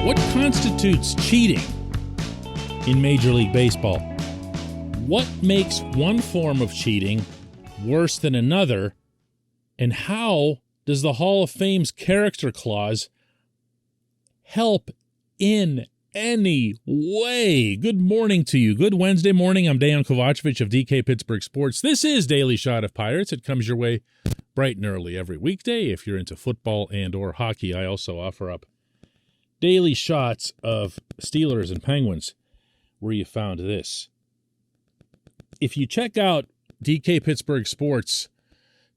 What constitutes cheating in Major League Baseball? What makes one form of cheating worse than another? And how does the Hall of Fame's character clause help in any way? Good morning to you. Good Wednesday morning. I'm Dejan Kovacevic of DK Pittsburgh Sports. This is Daily Shot of Pirates. It comes your way bright and early every weekday. If you're into football and or hockey, I also offer up daily shots of Steelers and Penguins where you found this. If you check out DK Pittsburgh Sports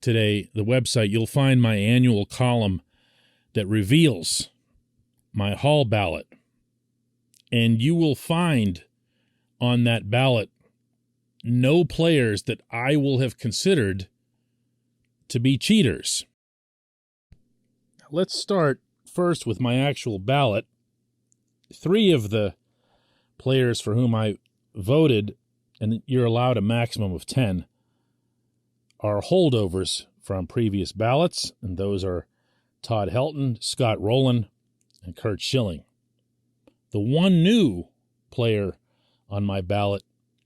today, the website, you'll find my annual column that reveals my Hall ballot. And you will find on that ballot no players that I will have considered to be cheaters. Let's start first with my actual ballot. 3 of the players for whom I voted, and you're allowed a maximum of 10, are holdovers from previous ballots, and those are Todd Helton, Scott Rowland, and Curt Schilling. The one new player on my ballot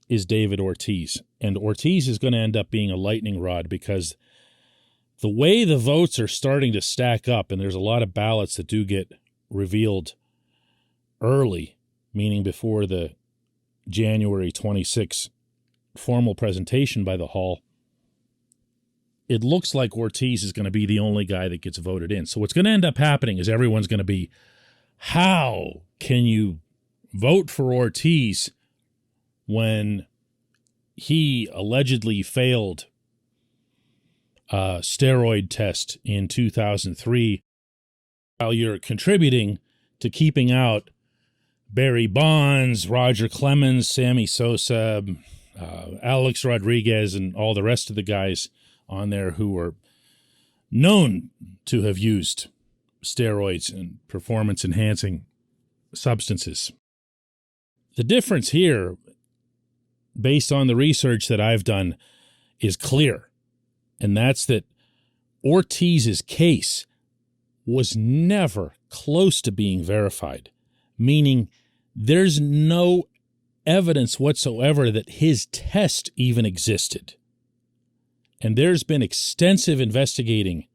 is David Ortiz, and Ortiz is going to end up being a lightning rod because the way the votes are starting to stack up, and there's a lot of ballots that do get revealed early, meaning before the January 26th formal presentation by the Hall, it looks like Ortiz is going to be the only guy that gets voted in. So what's going to end up happening is everyone's going to be, how can you vote for Ortiz when he allegedly failed a steroid test in 2003 while you're contributing to keeping out Barry Bonds, Roger Clemens, Sammy Sosa, Alex Rodriguez, and all the rest of the guys on there who are known to have used steroids and performance-enhancing substances. The difference here, based on the research that I've done, is clear, and that's that Ortiz's case was never close to being verified, meaning there's no evidence whatsoever that his test even existed. And there's been extensive investigating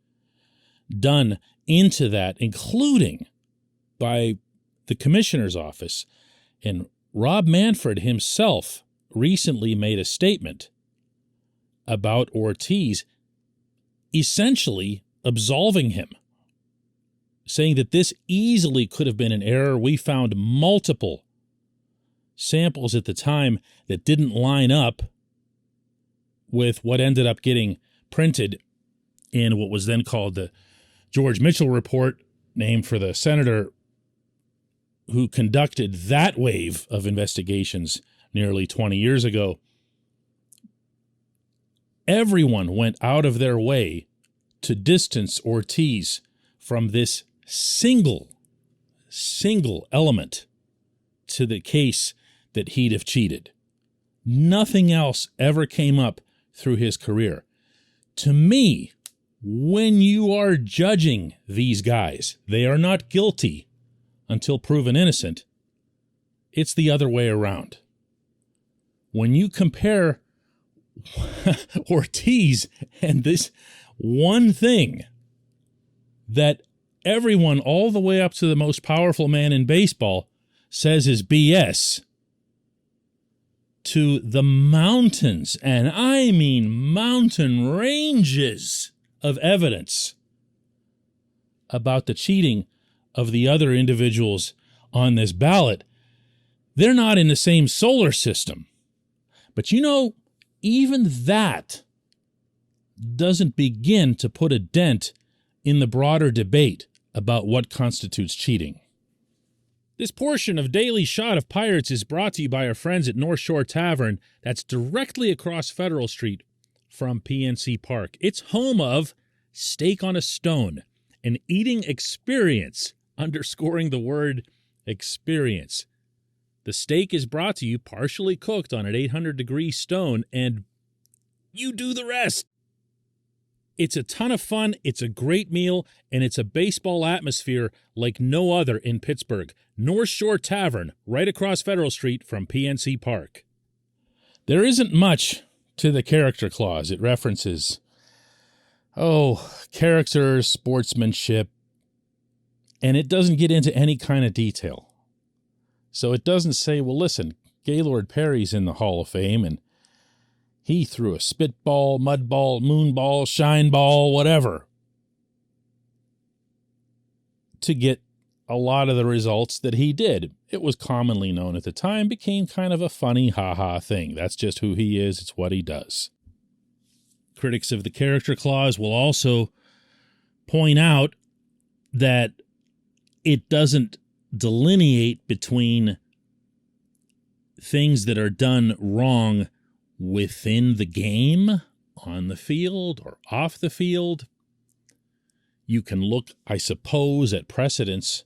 done into that, including by the commissioner's office. And Rob Manfred himself recently made a statement about Ortiz, essentially absolving him, saying that this easily could have been an error. We found multiple samples at the time that didn't line up with what ended up getting printed in what was then called the George Mitchell Report, named for the senator who conducted that wave of investigations nearly 20 years ago. Everyone went out of their way to distance Ortiz from this single element to the case that he'd have cheated. Nothing else ever came up through his career. To me, when you are judging these guys, they are not guilty until proven innocent. It's the other way around. When you compare Ortiz and this one thing that everyone, all the way up to the most powerful man in baseball, says is BS, to the mountains, and I mean mountain ranges of evidence about the cheating of the other individuals on this ballot, they're not in the same solar system. But you know, even that doesn't begin to put a dent in the broader debate about what constitutes cheating. This portion of Daily Shot of Pirates is brought to you by our friends at North Shore Tavern, that's directly across Federal Street from PNC Park. It's home of Steak on a Stone, an eating experience, underscoring the word experience. The steak is brought to you partially cooked on an 800-degree stone, and you do the rest. It's a ton of fun, it's a great meal, and it's a baseball atmosphere like no other in Pittsburgh. North Shore Tavern, right across Federal Street from PNC Park. There isn't much to the character clause. It references, character, sportsmanship, and it doesn't get into any kind of detail. So it doesn't say, well, listen, Gaylord Perry's in the Hall of Fame, and he threw a spitball, mudball, moonball, shine ball, whatever, to get a lot of the results that he did. It was commonly known at the time, became kind of a funny ha-ha thing. That's just who he is. It's what he does. Critics of the character clause will also point out that it doesn't delineate between things that are done wrong within the game, on the field, or off the field. You can look, I suppose, at precedents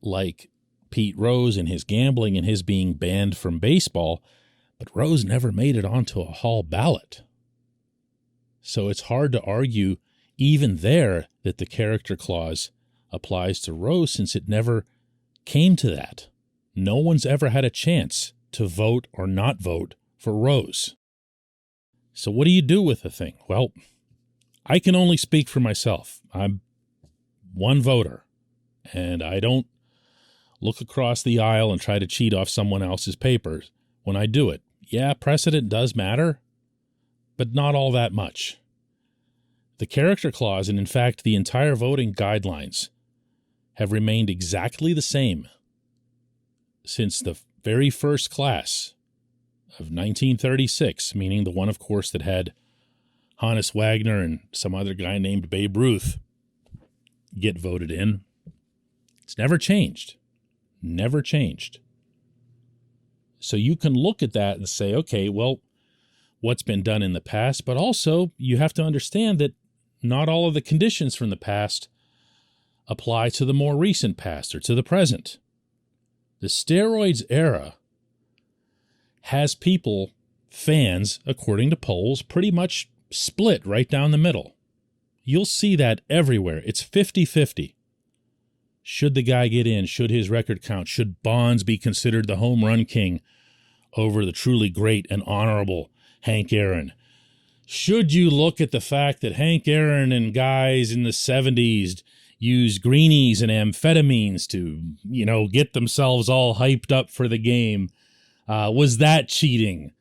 like Pete Rose and his gambling and his being banned from baseball, but Rose never made it onto a hall ballot. So it's hard to argue even there that the character clause applies to Rose, since it never came to that. No one's ever had a chance to vote or not vote for Rose. So what do you do with the thing? Well, I can only speak for myself. I'm one voter, and I don't look across the aisle and try to cheat off someone else's papers when I do it. Yeah, precedent does matter, but not all that much. The character clause, and in fact the entire voting guidelines, have remained exactly the same since the very first class of 1936, meaning the one, of course, that had Honus Wagner and some other guy named Babe Ruth get voted in. It's never changed. Never changed. So you can look at that and say, okay, well, what's been done in the past, but also you have to understand that not all of the conditions from the past apply to the more recent past or to the present. The steroids era has people, fans, according to polls, pretty much split right down the middle. You'll see that everywhere. It's 50-50. Should the guy get in? Should his record count? Should Bonds be considered the home run king over the truly great and honorable Hank Aaron? Should you look at the fact that Hank Aaron and guys in the 70s used greenies and amphetamines to, get themselves all hyped up for the game? Was that cheating?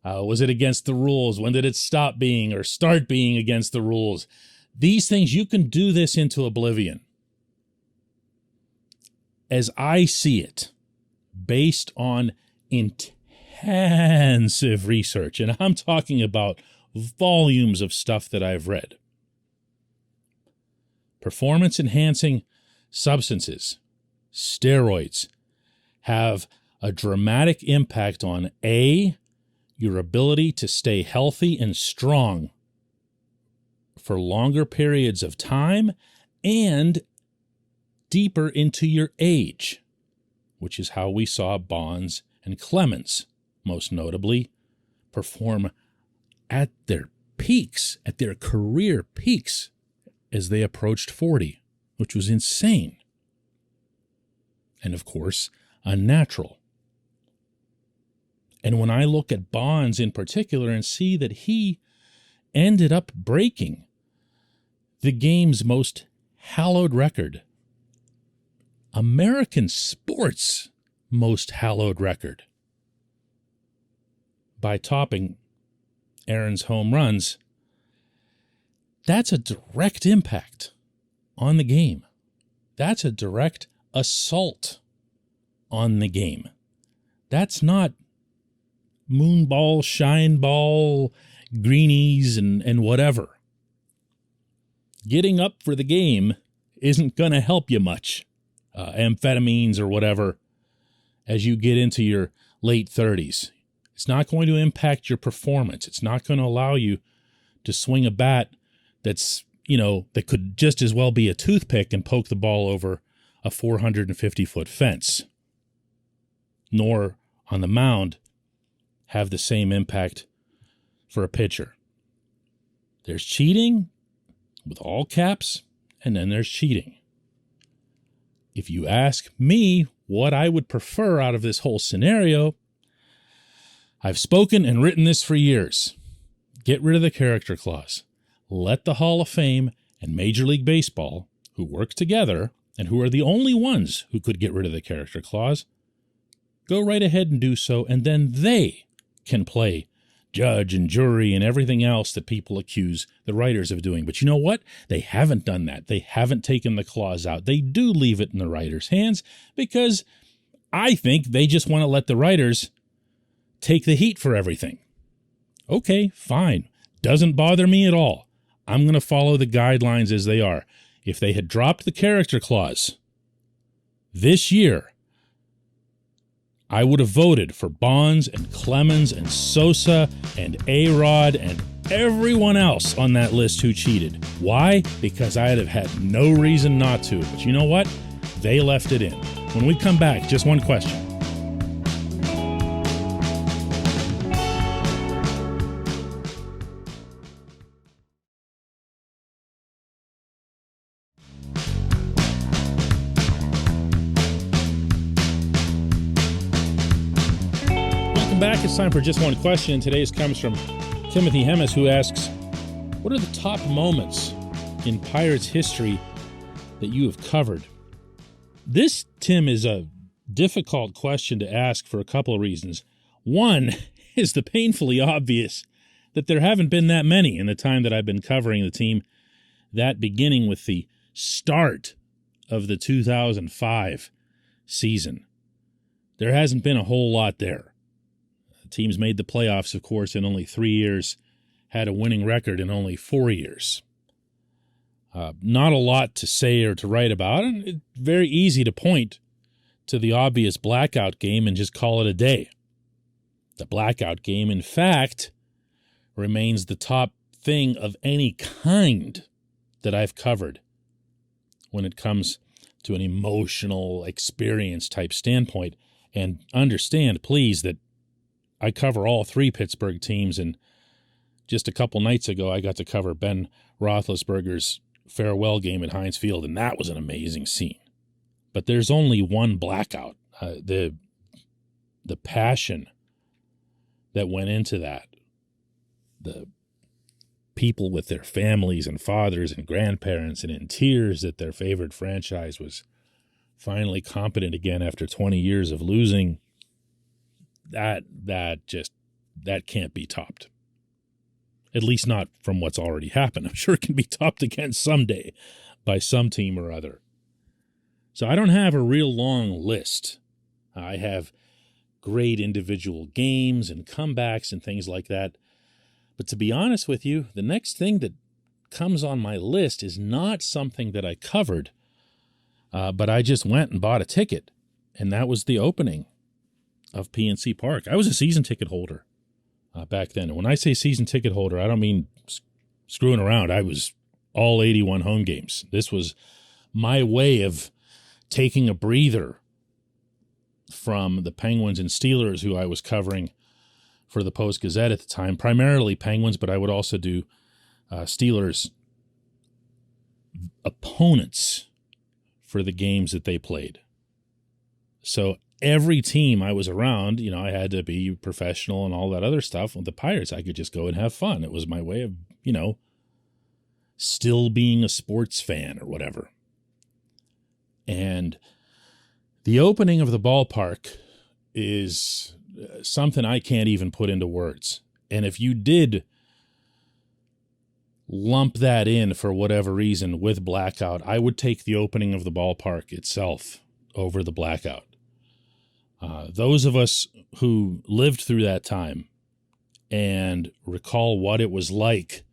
Was it against the rules? When did it stop being or start being against the rules? These things, you can do this into oblivion. As I see it, based on intensive research, and I'm talking about volumes of stuff that I've read, performance-enhancing substances, steroids, have a dramatic impact on A, your ability to stay healthy and strong for longer periods of time, and deeper into your age, which is how we saw Bonds and Clemens, most notably, perform at their peaks, at their career peaks, as they approached 40, which was insane. And of course, unnatural. And when I look at Bonds in particular and see that he ended up breaking the game's most hallowed record, American sports' most hallowed record, by topping Aaron's home runs, that's a direct impact on the game. That's a direct assault on the game. That's not moonball, shine ball, greenies, and whatever. Getting up for the game isn't going to help you much. Amphetamines or whatever, as you get into your late 30s. It's not going to impact your performance. It's not going to allow you to swing a bat that's, that could just as well be a toothpick and poke the ball over a 450-foot fence. Nor, on the mound, have the same impact for a pitcher. There's cheating, with all caps, and then there's cheating. If you ask me what I would prefer out of this whole scenario, I've spoken and written this for years. Get rid of the character clause. Let the Hall of Fame and Major League Baseball, who work together and who are the only ones who could get rid of the character clause, go right ahead and do so, and then they can play judge and jury and everything else that people accuse the writers of doing. But you know what? They haven't done that. They haven't taken the clause out. They do leave it in the writers' hands because I think they just want to let the writers take the heat for everything. Okay, fine. Doesn't bother me at all. I'm going to follow the guidelines as they are. If they had dropped the character clause this year, I would have voted for Bonds and Clemens and Sosa and A-Rod and everyone else on that list who cheated. Why? Because I'd have had no reason not to. But you know what? They left it in. When we come back, just one question. Back. It's time for just one question. Today's comes from Timothy Hemis, who asks, what are the top moments in Pirates history that you have covered? This, Tim, is a difficult question to ask for a couple of reasons. One is the painfully obvious that there haven't been that many in the time that I've been covering the team, that beginning with the start of the 2005 season. There hasn't been a whole lot there. Teams made the playoffs, of course, in only 3 years, had a winning record in only 4 years. Not a lot to say or to write about, and it's very easy to point to the obvious blackout game and just call it a day. The blackout game, in fact, remains the top thing of any kind that I've covered when it comes to an emotional experience type standpoint. And understand, please, that I cover all three Pittsburgh teams, and just a couple nights ago, I got to cover Ben Roethlisberger's farewell game at Heinz Field, and that was an amazing scene. But there's only one blackout. The passion that went into that, the people with their families and fathers and grandparents and in tears that their favorite franchise was finally competent again after 20 years of losing, that can't be topped. At least not from what's already happened. I'm sure it can be topped again someday by some team or other. So I don't have a real long list. I have great individual games and comebacks and things like that. But to be honest with you, the next thing that comes on my list is not something that I covered, but I just went and bought a ticket, and that was the opening of PNC Park. I was a season ticket holder back then. And when I say season ticket holder, I don't mean screwing around. I was all 81 home games. This was my way of taking a breather from the Penguins and Steelers, who I was covering for the Post-Gazette at the time. Primarily Penguins, but I would also do Steelers opponents for the games that they played. So every team I was around, I had to be professional and all that other stuff. With the Pirates, I could just go and have fun. It was my way of, still being a sports fan or whatever. And the opening of the ballpark is something I can't even put into words. And if you did lump that in for whatever reason with blackout, I would take the opening of the ballpark itself over the blackout. Those of us who lived through that time and recall what it was like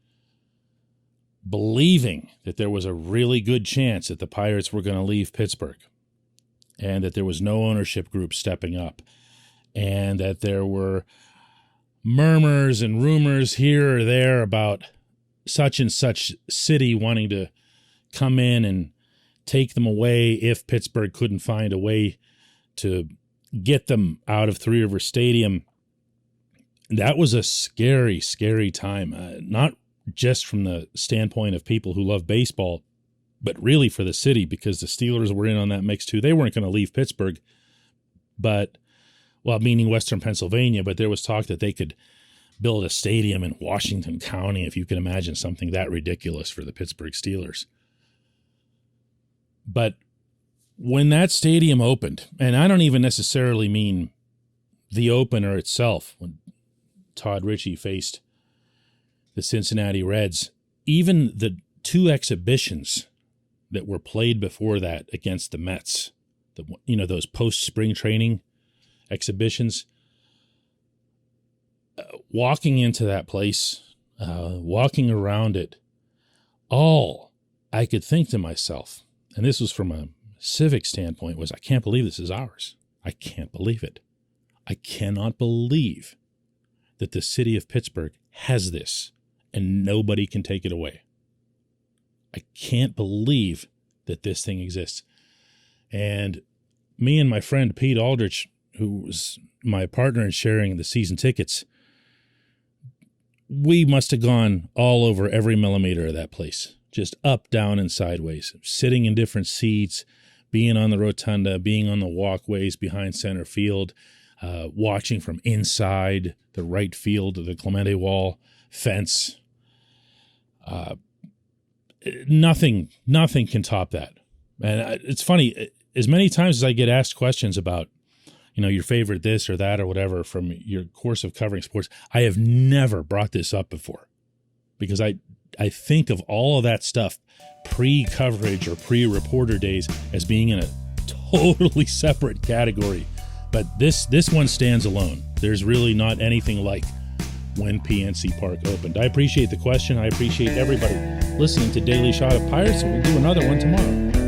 believing that there was a really good chance that the Pirates were going to leave Pittsburgh and that there was no ownership group stepping up and that there were murmurs and rumors here or there about such and such city wanting to come in and take them away if Pittsburgh couldn't find a way to get them out of Three River Stadium. That was a scary, scary time. Not just from the standpoint of people who love baseball, but really for the city, because the Steelers were in on that mix too. They weren't going to leave Pittsburgh, but, well, meaning Western Pennsylvania, but there was talk that they could build a stadium in Washington County, if you can imagine something that ridiculous for the Pittsburgh Steelers. But when that stadium opened, and I don't even necessarily mean the opener itself, when Todd Ritchie faced the Cincinnati Reds, even the two exhibitions that were played before that against the Mets, those post-spring training exhibitions, walking into that place, walking around it, all I could think to myself, and this was from a civic standpoint, was I can't believe this is ours. I can't believe it. I cannot believe that the city of Pittsburgh has this and nobody can take it away. I can't believe that this thing exists. And me and my friend Pete Aldrich, who was my partner in sharing the season tickets, we must have gone all over every millimeter of that place, just up, down, and sideways, sitting in different seats, being on the rotunda, being on the walkways behind center field, watching from inside the right field of the Clemente Wall fence. Nothing can top that. And it's funny, as many times as I get asked questions about, your favorite this or that or whatever from your course of covering sports, I have never brought this up before, because I think of all of that stuff pre-coverage or pre-reporter days as being in a totally separate category. But this one stands alone. There's really not anything like when PNC Park opened. I appreciate the question. I appreciate everybody listening to Daily Shot of Pirates, and we'll do another one tomorrow.